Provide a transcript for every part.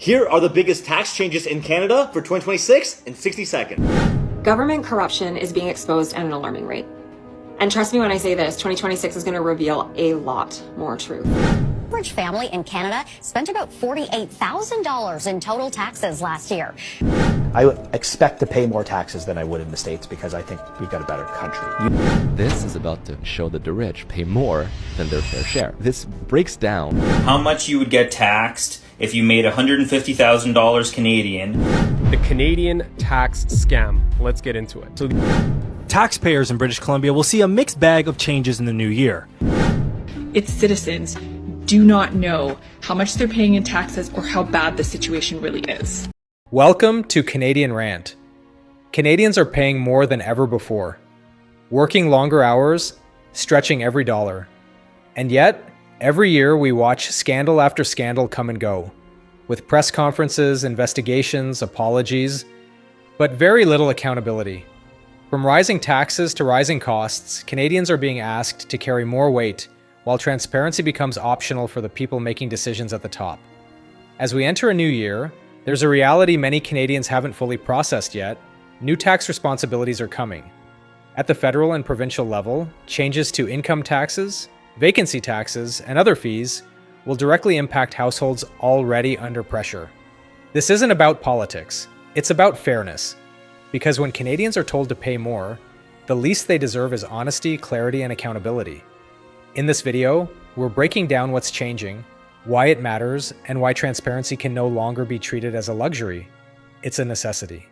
Here are the biggest tax changes in Canada for 2026 in 60 seconds. Government corruption is being exposed at an alarming rate. And trust me when I say this, 2026 is going to reveal a lot more truth. Average family in Canada spent about $48,000 in total taxes last year. I expect to pay more taxes than I would in the States because I think we've got a better country. This is about to show that the rich pay more than their fair share. This breaks down how much you would get taxed if you made $150,000 Canadian. The Canadian tax scam. Let's get into it. So, taxpayers in British Columbia will see a mixed bag of changes in the new year. Its citizens do not know how much they're paying in taxes or how bad the situation really is. Welcome to Canadian Rant. Canadians are paying more than ever before, working longer hours, stretching every dollar. And yet, every year we watch scandal after scandal come and go, with press conferences, investigations, apologies, but very little accountability. From rising taxes to rising costs, Canadians are being asked to carry more weight, while transparency becomes optional for the people making decisions at the top. As we enter a new year, there's a reality many Canadians haven't fully processed yet. New tax responsibilities are coming. At the federal and provincial level, changes to income taxes, vacancy taxes, and other fees will directly impact households already under pressure. This isn't about politics, it's about fairness. Because when Canadians are told to pay more, the least they deserve is honesty, clarity, and accountability. In this video, we're breaking down what's changing, why it matters, and why transparency can no longer be treated as a luxury. It's a necessity.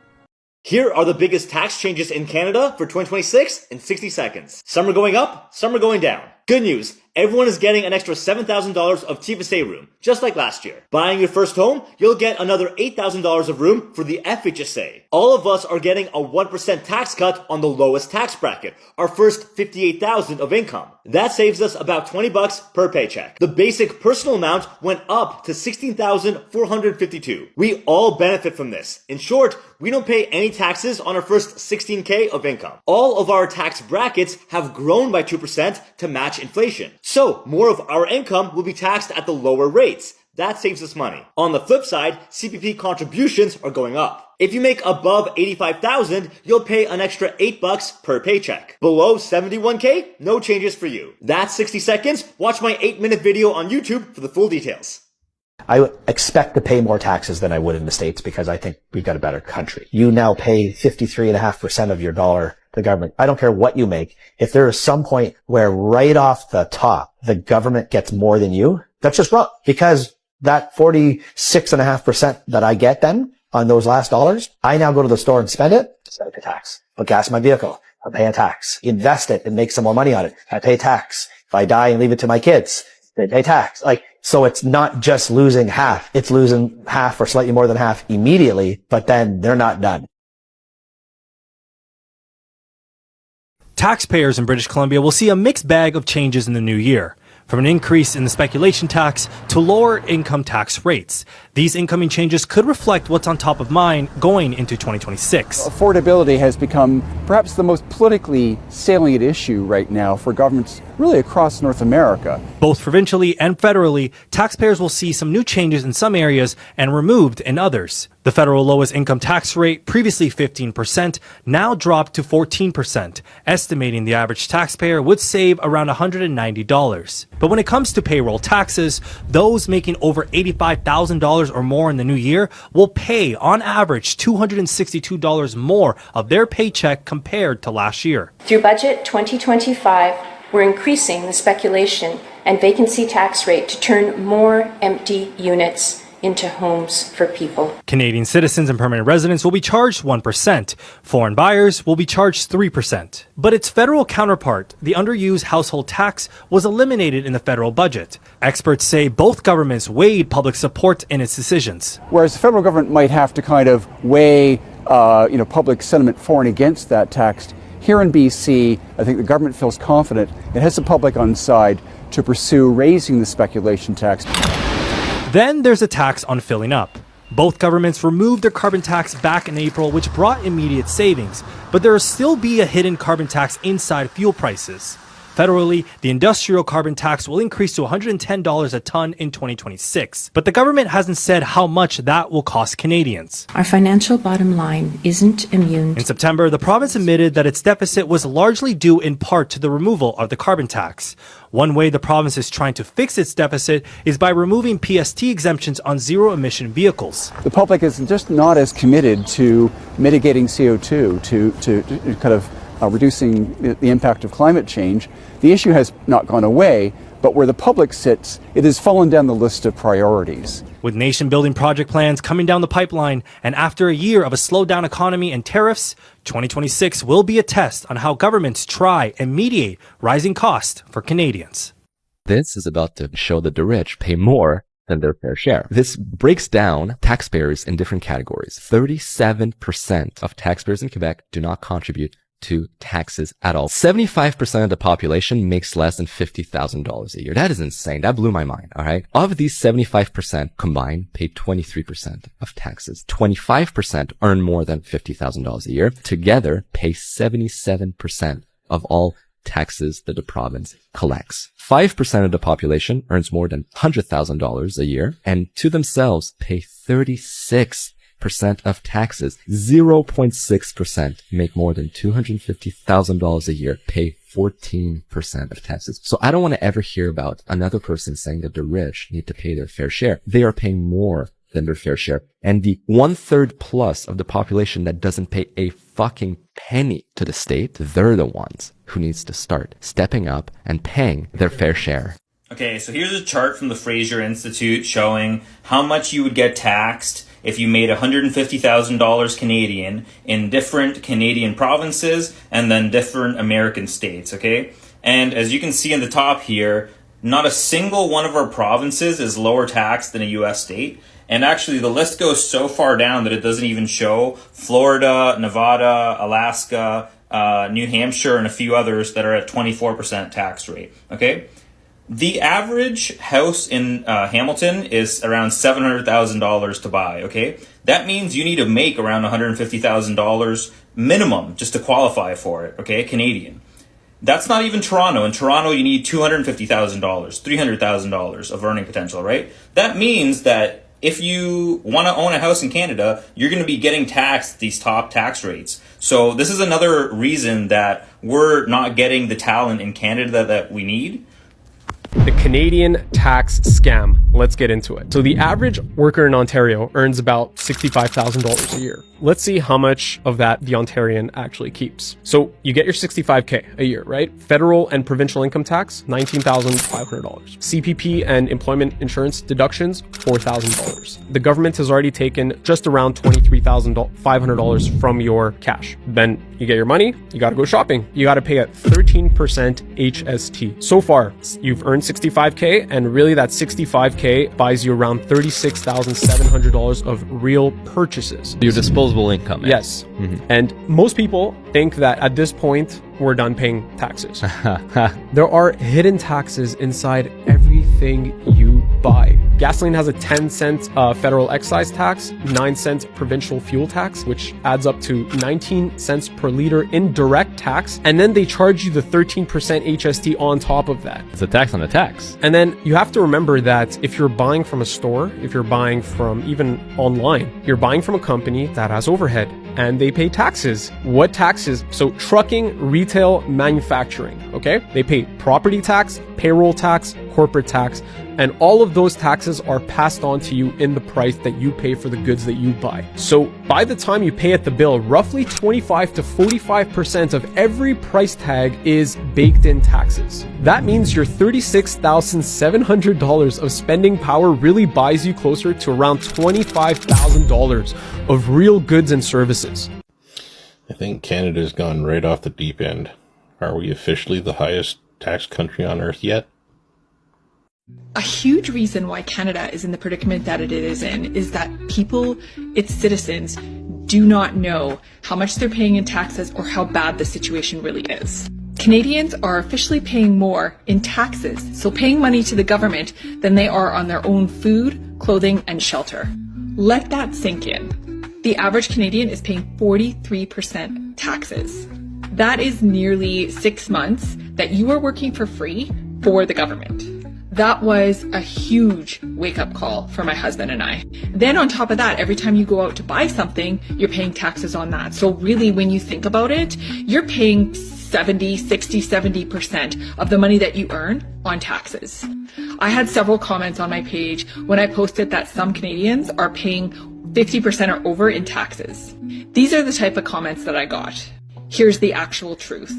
Here are the biggest tax changes in Canada for 2026 in 60 seconds. Some are going up, some are going down. Good news, everyone is getting an extra $7,000 of TFSA room, just like last year. Buying your first home, you'll get another $8,000 of room for the FHSA. All of us are getting a 1% tax cut on the lowest tax bracket, our first $58,000 of income. That saves us about $20 per paycheck. The basic personal amount went up to $16,452. We all benefit from this. In short, we don't pay any taxes on our first $16K of income. All of our tax brackets have grown by 2% to match inflation. So more of our income will be taxed at the lower rates. That saves us money. On the flip side, CPP contributions are going up. If you make above $85,000, you'll pay an extra $8 per paycheck. Below $71K, no changes for you. That's 60 seconds. Watch my 8-minute video on YouTube for the full details. I expect to pay more taxes than I would in the States because I think we've got a better country. You now pay 53.5% of your dollar to the government. I don't care what you make. If there is some point where right off the top, the government gets more than you, that's just wrong. Because that 46.5% that I get then on those last dollars, I now go to the store and spend it. I pay tax. Put gas in my vehicle. I pay a tax. Invest it and make some more money on it. I pay tax. If I die and leave it to my kids, they pay tax. So it's not just losing half. It's losing half or slightly more than half immediately, but then they're not done. Taxpayers in British Columbia will see a mixed bag of changes in the new year, from an increase in the speculation tax to lower income tax rates. These incoming changes could reflect what's on top of mind going into 2026. Affordability has become perhaps the most politically salient issue right now for governments really across North America. Both provincially and federally, taxpayers will see some new changes in some areas and removed in others. The federal lowest income tax rate, previously 15%, now dropped to 14%, estimating the average taxpayer would save around $190. But when it comes to payroll taxes, those making over $85,000 or more in the new year will pay, on average, $262 more of their paycheck compared to last year. Through Budget 2025, we're increasing the speculation and vacancy tax rate to turn more empty units into homes for people. Canadian citizens and permanent residents will be charged 1%. Foreign buyers will be charged 3%. But its federal counterpart, the underused household tax, was eliminated in the federal budget. Experts say both governments weighed public support in its decisions. Whereas the federal government might have to kind of weigh public sentiment for and against that tax, here in BC, I think the government feels confident it has the public on side to pursue raising the speculation tax. Then there's a tax on filling up. Both governments removed their carbon tax back in April, which brought immediate savings, but there will still be a hidden carbon tax inside fuel prices. Federally, the industrial carbon tax will increase to $110 a ton in 2026. But the government hasn't said how much that will cost Canadians. Our financial bottom line isn't immune. In September, the province admitted that its deficit was largely due in part to the removal of the carbon tax. One way the province is trying to fix its deficit is by removing PST exemptions on zero-emission vehicles. The public is just not as committed to mitigating CO2, to kind of reducing the impact of climate change. The issue has not gone away, but where the public sits, it has fallen down the list of priorities. With nation-building project plans coming down the pipeline, and after a year of a slowed-down economy and tariffs, 2026 will be a test on how governments try and mediate rising costs for Canadians. This is about to show that the rich pay more than their fair share. This breaks down taxpayers in different categories. 37% of taxpayers in Quebec do not contribute to taxes at all. 75% of the population makes less than $50,000 a year. That is insane. That blew my mind. All right. Of these 75% combined pay 23% of taxes. 25% earn more than $50,000 a year. Together pay 77% of all taxes that the province collects. 5% of the population earns more than $100,000 a year, and to themselves pay 36% of taxes. 0.6% make more than $250,000 a year, pay 14% of taxes. So I don't want to ever hear about another person saying that the rich need to pay their fair share. They are paying more than their fair share. And the 1/3 plus of the population that doesn't pay a fucking penny to the state, they're the ones who needs to start stepping up and paying their fair share. Okay, so here's a chart from the Fraser Institute showing how much you would get taxed if you made $150,000 Canadian in different Canadian provinces and then different American states, okay? And as you can see in the top here, not a single one of our provinces is lower taxed than a US state. And actually the list goes so far down that it doesn't even show Florida, Nevada, Alaska, New Hampshire, and a few others that are at 24% tax rate, okay? The average house in Hamilton is around $700,000 to buy, okay? That means you need to make around $150,000 minimum just to qualify for it, okay, Canadian. That's not even Toronto. In Toronto, you need $250,000, $300,000 of earning potential, right? That means that if you want to own a house in Canada, you're going to be getting taxed at these top tax rates. So this is another reason that we're not getting the talent in Canada that we need. The Canadian tax scam. Let's get into it. So the average worker in Ontario earns about $65,000 a year. Let's see how much of that the Ontarian actually keeps. So you get your $65K a year, right? Federal and provincial income tax, $19,500. CPP and employment insurance deductions, $4,000. The government has already taken just around $23,500 from your cash. Then you get your money, you got to go shopping. You got to pay a 13% HST. So far, you've earned $65K, and really that $65K buys you around $36,700 of real purchases. Your disposable income. Yes. And most people think that at this point, we're done paying taxes. There are hidden taxes inside everything you buy. Gasoline has a 10-cent federal excise tax, 9-cent provincial fuel tax, which adds up to 19 cents per liter in direct tax. And then they charge you the 13% HST on top of that. It's a tax on a tax. And then you have to remember that if you're buying from a store, if you're buying from even online, you're buying from a company that has overhead and they pay taxes. What taxes? So trucking, retail, manufacturing, okay? They pay property tax, payroll tax, corporate tax, and all of those taxes are passed on to you in the price that you pay for the goods that you buy. So by the time you pay at the bill, roughly 25 to 45% of every price tag is baked in taxes. That means your $36,700 of spending power really buys you closer to around $25,000 of real goods and services. I think Canada's gone right off the deep end. Are we officially the highest tax country on earth yet? A huge reason why Canada is in the predicament that it is in is that people, its citizens, do not know how much they're paying in taxes or how bad the situation really is. Canadians are officially paying more in taxes, so paying money to the government, than they are on their own food, clothing, and shelter. Let that sink in. The average Canadian is paying 43% taxes. That is nearly 6 months that you are working for free for the government. That was a huge wake-up call for my husband and I. Then on top of that, every time you go out to buy something, you're paying taxes on that. So really, when you think about it, you're paying 70% of the money that you earn on taxes. I had several comments on my page when I posted that some Canadians are paying 50% or over in taxes. These are the type of comments that I got. Here's the actual truth.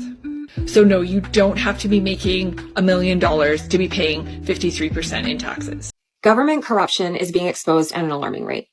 So no, you don't have to be making $1 million to be paying 53% in taxes. Government corruption is being exposed at an alarming rate.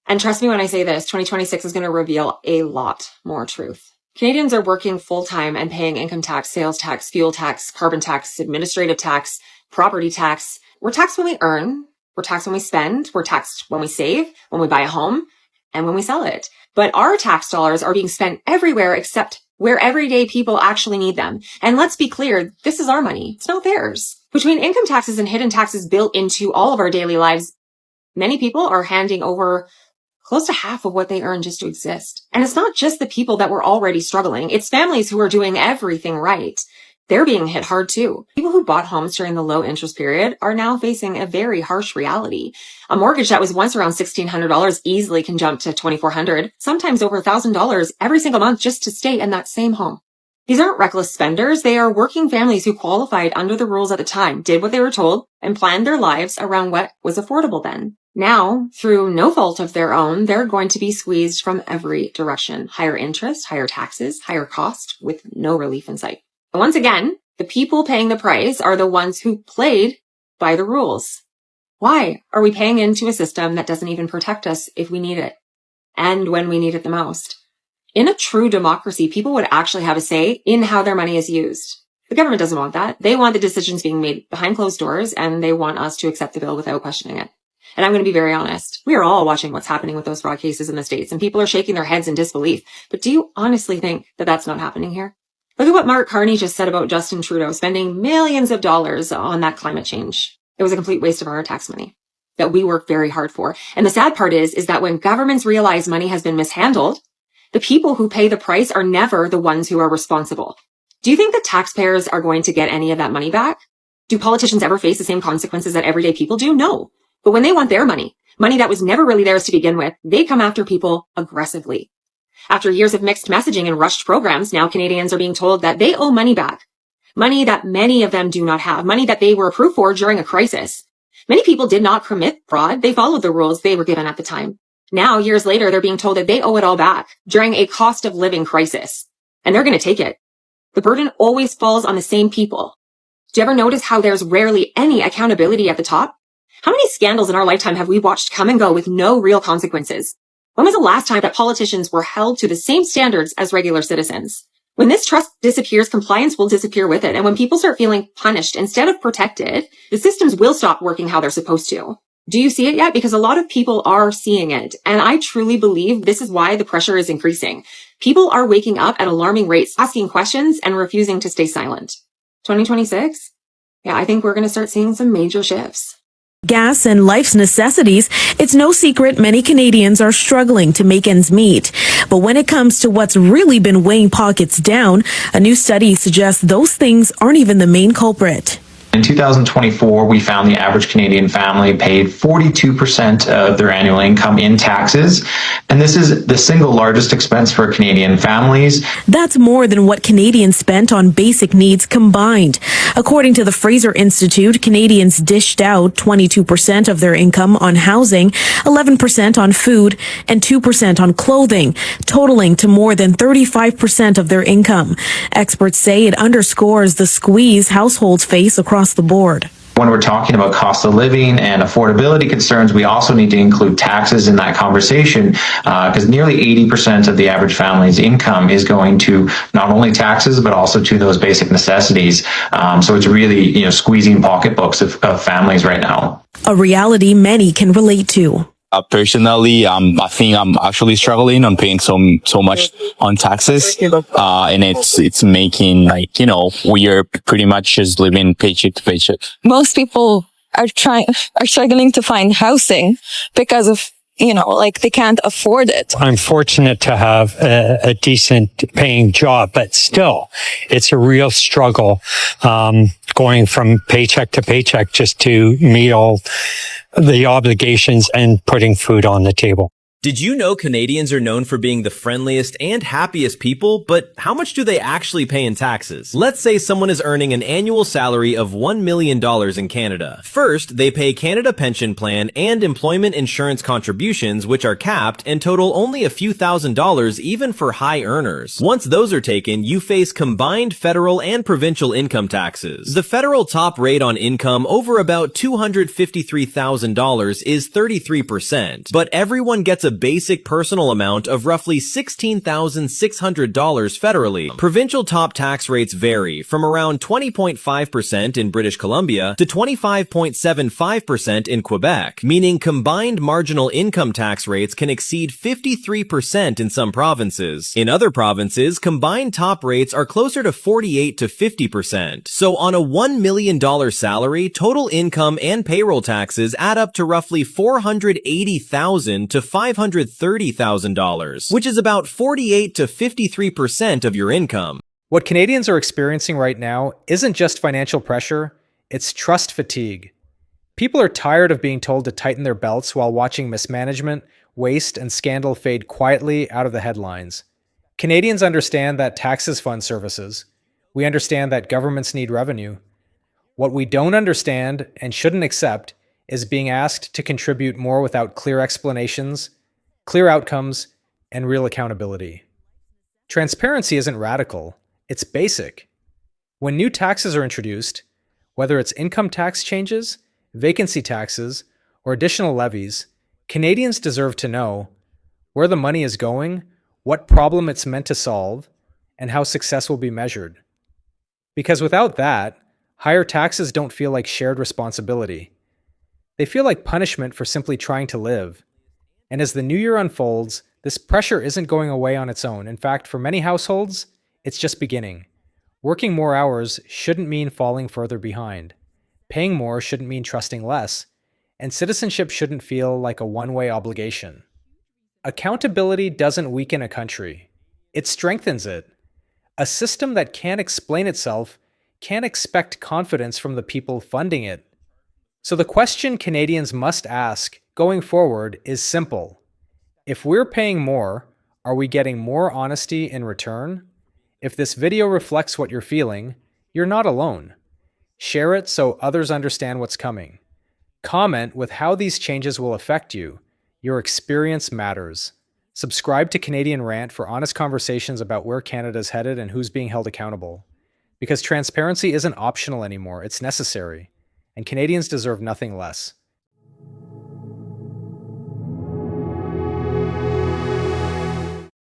And trust me when I say this, 2026 is going to reveal a lot more truth. Canadians are working full-time and paying income tax, sales tax, fuel tax, carbon tax, administrative tax, property tax. We're taxed when we earn, we're taxed when we spend, we're taxed when we save, when we buy a home, and when we sell it. But our tax dollars are being spent everywhere except where everyday people actually need them. And let's be clear, this is our money. It's not theirs. Between income taxes and hidden taxes built into all of our daily lives, many people are handing over close to half of what they earn just to exist. And it's not just the people that were already struggling. It's families who are doing everything right. They're being hit hard too. People who bought homes during the low interest period are now facing a very harsh reality. A mortgage that was once around $1,600 easily can jump to $2,400, sometimes over $1,000 every single month just to stay in that same home. These aren't reckless spenders. They are working families who qualified under the rules at the time, did what they were told, and planned their lives around what was affordable then. Now, through no fault of their own, they're going to be squeezed from every direction. Higher interest, higher taxes, higher cost, with no relief in sight. And once again, the people paying the price are the ones who played by the rules. Why are we paying into a system that doesn't even protect us if we need it and when we need it the most? In a true democracy, people would actually have a say in how their money is used. The government doesn't want that. They want the decisions being made behind closed doors, and they want us to accept the bill without questioning it. And I'm going to be very honest. We are all watching what's happening with those fraud cases in the States, and people are shaking their heads in disbelief. But do you honestly think that that's not happening here? Look at what Mark Carney just said about Justin Trudeau spending millions of dollars on that climate change. It was a complete waste of our tax money that we worked very hard for. And the sad part is that when governments realize money has been mishandled, the people who pay the price are never the ones who are responsible. Do you think that taxpayers are going to get any of that money back? Do politicians ever face the same consequences that everyday people do? No. But when they want their money that was never really theirs to begin with, they come after people aggressively. After years of mixed messaging and rushed programs, now Canadians are being told that they owe money back. Money that many of them do not have. Money that they were approved for during a crisis. Many people did not commit fraud. They followed the rules they were given at the time. Now, years later, they're being told that they owe it all back during a cost of living crisis. And they're going to take it. The burden always falls on the same people. Do you ever notice how there's rarely any accountability at the top? How many scandals in our lifetime have we watched come and go with no real consequences? When was the last time that politicians were held to the same standards as regular citizens? When this trust disappears, compliance will disappear with it. And when people start feeling punished instead of protected, the systems will stop working how they're supposed to. Do you see it yet? Because a lot of people are seeing it. And I truly believe this is why the pressure is increasing. People are waking up at alarming rates, asking questions and refusing to stay silent. 2026? Yeah, I think we're going to start seeing some major shifts. Gas and life's necessities, it's no secret many Canadians are struggling to make ends meet. But when it comes to what's really been weighing pockets down, a new study suggests those things aren't even the main culprit. In 2024, we found the average Canadian family paid 42% of their annual income in taxes. And this is the single largest expense for Canadian families. That's more than what Canadians spent on basic needs combined. According to the Fraser Institute, Canadians dished out 22% of their income on housing, 11% on food, and 2% on clothing, totaling to more than 35% of their income. Experts say it underscores the squeeze households face across the board. When we're talking about cost of living and affordability concerns, we also need to include taxes in that conversation because nearly 80% of the average family's income is going to not only taxes, but also to those basic necessities. So it's really, squeezing pocketbooks of families right now. A reality many can relate to. Personally, I think I'm actually struggling on paying so much on taxes, and it's making we are pretty much just living paycheck to paycheck. Most people are struggling to find housing because of like they can't afford it. I'm fortunate to have a decent paying job, but still, it's a real struggle going from paycheck to paycheck just to meet all the obligations and putting food on the table. Did you know Canadians are known for being the friendliest and happiest people, but how much do they actually pay in taxes? Let's say someone is earning an annual salary of $1 million in Canada. First, they pay Canada Pension Plan and employment insurance contributions, which are capped and total only a few $1,000s even for high earners. Once those are taken, you face combined federal and provincial income taxes. The federal top rate on income over about $253,000 is 33%, but everyone gets a basic personal amount of roughly $16,600 federally. Provincial top tax rates vary from around 20.5% in British Columbia to 25.75% in Quebec, meaning combined marginal income tax rates can exceed 53% in some provinces. In other provinces, combined top rates are closer to 48 to 50%. So on a $1 million salary, total income and payroll taxes add up to roughly $480,000 to $530,000, which is about 48 to 53% of your income. What Canadians are experiencing right now isn't just financial pressure, it's trust fatigue. People are tired of being told to tighten their belts while watching mismanagement, waste, and scandal fade quietly out of the headlines. Canadians understand that taxes fund services. We understand that governments need revenue. What we don't understand and shouldn't accept is being asked to contribute more without clear explanations, clear outcomes, and real accountability. Transparency isn't radical, it's basic. When new taxes are introduced, whether it's income tax changes, vacancy taxes, or additional levies, Canadians deserve to know where the money is going, what problem it's meant to solve, and how success will be measured. Because without that, higher taxes don't feel like shared responsibility. They feel like punishment for simply trying to live. And as the new year unfolds, this pressure isn't going away on its own. In fact, for many households, it's just beginning. Working more hours shouldn't mean falling further behind. Paying more shouldn't mean trusting less. And citizenship shouldn't feel like a one-way obligation. Accountability doesn't weaken a country. It strengthens it. A system that can't explain itself can't expect confidence from the people funding it. So the question Canadians must ask going forward is simple. If we're paying more, are we getting more honesty in return? If this video reflects what you're feeling, you're not alone. Share it so others understand what's coming. Comment with how these changes will affect you. Your experience matters. Subscribe to Canadian Rant for honest conversations about where Canada's headed and who's being held accountable. Because transparency isn't optional anymore, it's necessary. And Canadians deserve nothing less.